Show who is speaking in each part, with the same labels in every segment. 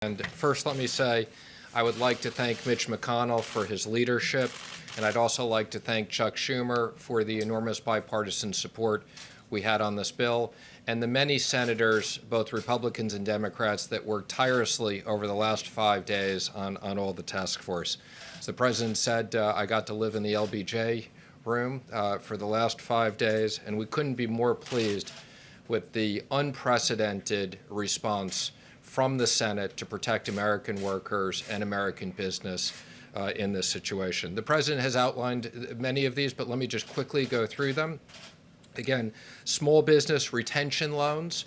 Speaker 1: And first, let me say, I would like to thank Mitch McConnell for his leadership, and I'd also like to thank Chuck Schumer for the enormous bipartisan support we had on this bill, and the many senators, both Republicans and Democrats, that worked tirelessly over the last 5 days on all the task force. As the President said, I got to live in the LBJ room for the last 5 days, and we couldn't be more pleased with the unprecedented response from the Senate to protect American workers and American business in this situation. The President has outlined many of these, but let me just quickly go through them. Again, small business retention loans.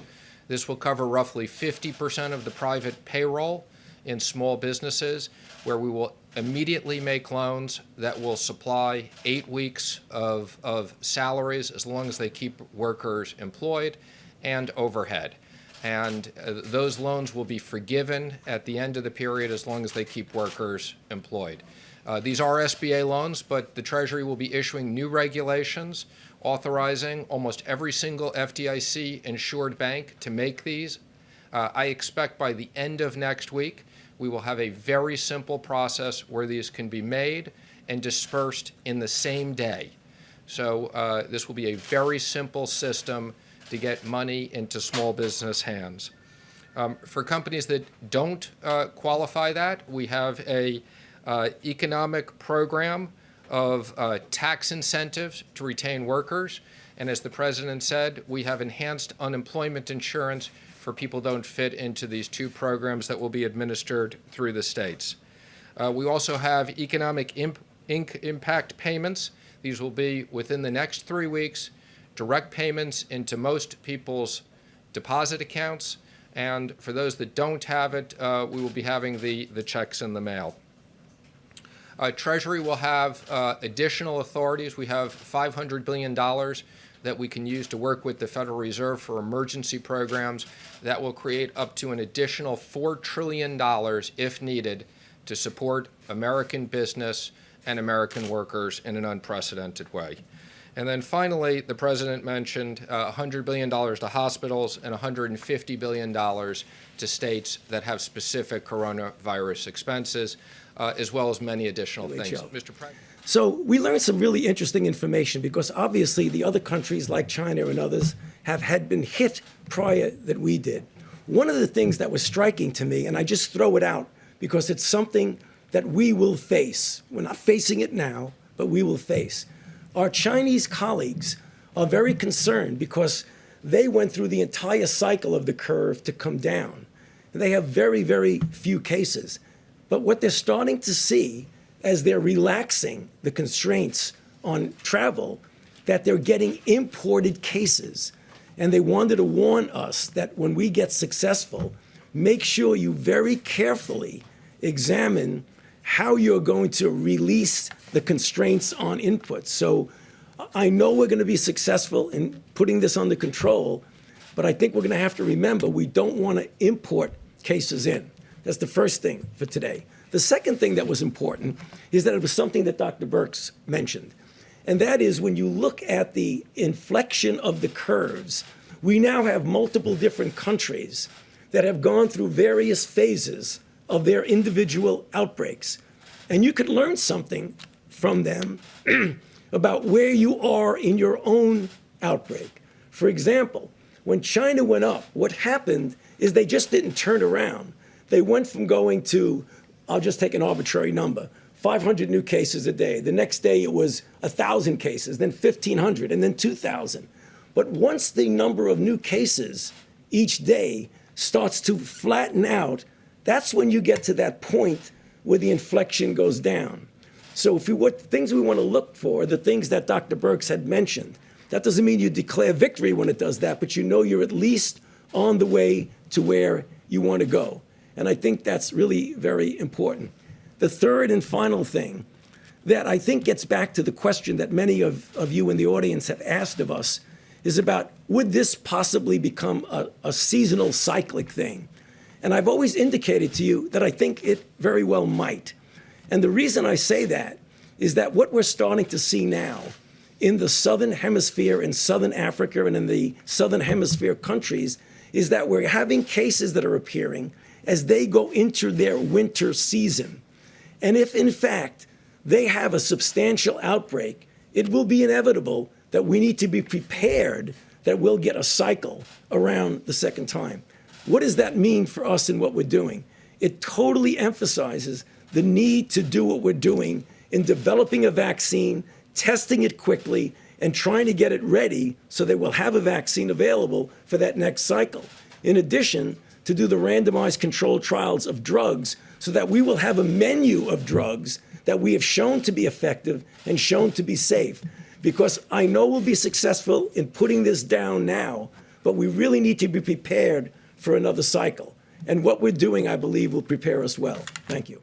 Speaker 1: This will cover roughly 50% of the private payroll in small businesses, where we will immediately make loans that will supply 8 weeks of salaries as long as they keep workers employed and overhead. And those loans will be forgiven at the end of the period as long as they keep workers employed. These are SBA loans, but the Treasury will be issuing new regulations authorizing almost every single FDIC-insured bank to make these. I expect by the end of next week, we will have a very simple process where these can be made and dispersed in the same day. So this will be a very simple system to get money into small business hands. For companies that don't qualify that, we have a economic program of tax incentives to retain workers. And as the President said, we have enhanced unemployment insurance for people who don't fit into these two programs that will be administered through the states. We also have economic impact payments. These will be within the next 3 weeks, direct payments into most people's deposit accounts. And for those that don't have it, we will be having the checks in the mail. Treasury will have additional authorities. We have $500 billion that we can use to work with the Federal Reserve for emergency programs that will create up to an additional $4 trillion if needed to support American business and American workers in an unprecedented way. And then finally, the President mentioned $100 billion to hospitals and $150 billion to states that have specific coronavirus expenses, as well as many additional things. Mr. President.
Speaker 2: So we learned some really interesting information because obviously the other countries like China and others had been hit prior that we did. One of the things that was striking to me, and I just throw it out because it's something that we will face. We're not facing it now, but we will face. Our Chinese colleagues are very concerned because they went through the entire cycle of the curve to come down. They have very, very few cases. But what they're starting to see as they're relaxing the constraints on travel, that they're getting imported cases. And they wanted to warn us that when we get successful, make sure you very carefully examine how you're going to release the constraints on inputs. So I know we're going to be successful in putting this under control, but I think we're going to have to remember we don't want to import cases in. That's the first thing for today. The second thing that was important is that it was something that Dr. Birx mentioned, and that is when you look at the inflection of the curves, we now have multiple different countries that have gone through various phases of their individual outbreaks. And you could learn something from them about where you are in your own outbreak. For example, when China went up, what happened is they just didn't turn around. They went from going to, I'll just take an arbitrary number, 500 new cases a day. The next day it was 1,000 cases, then 1,500, and then 2,000. But once the number of new cases each day starts to flatten out, that's when you get to that point where the inflection goes down. So what things we want to look for, the things that Dr. Birx had mentioned. That doesn't mean you declare victory when it does that, but you know you're at least on the way to where you want to go. And I think that's really very important. The third and final thing that I think gets back to the question that many of you in the audience have asked of us is about, would this possibly become a seasonal cyclic thing? And I've always indicated to you that I think it very well might. And the reason I say that is that what we're starting to see now in the Southern Hemisphere, in Southern Africa, and in the Southern Hemisphere countries is that we're having cases that are appearing, as they go into their winter season. And if, in fact, they have a substantial outbreak, it will be inevitable that we need to be prepared that we'll get a cycle around the second time. What does that mean for us and what we're doing? It totally emphasizes the need to do what we're doing in developing a vaccine, testing it quickly, and trying to get it ready so that we'll have a vaccine available for that next cycle. In addition, to do the randomized controlled trials of drugs so that we will have a menu of drugs that we have shown to be effective and shown to be safe. Because I know we'll be successful in putting this down now, but we really need to be prepared for another cycle. And what we're doing, I believe, will prepare us well. Thank you.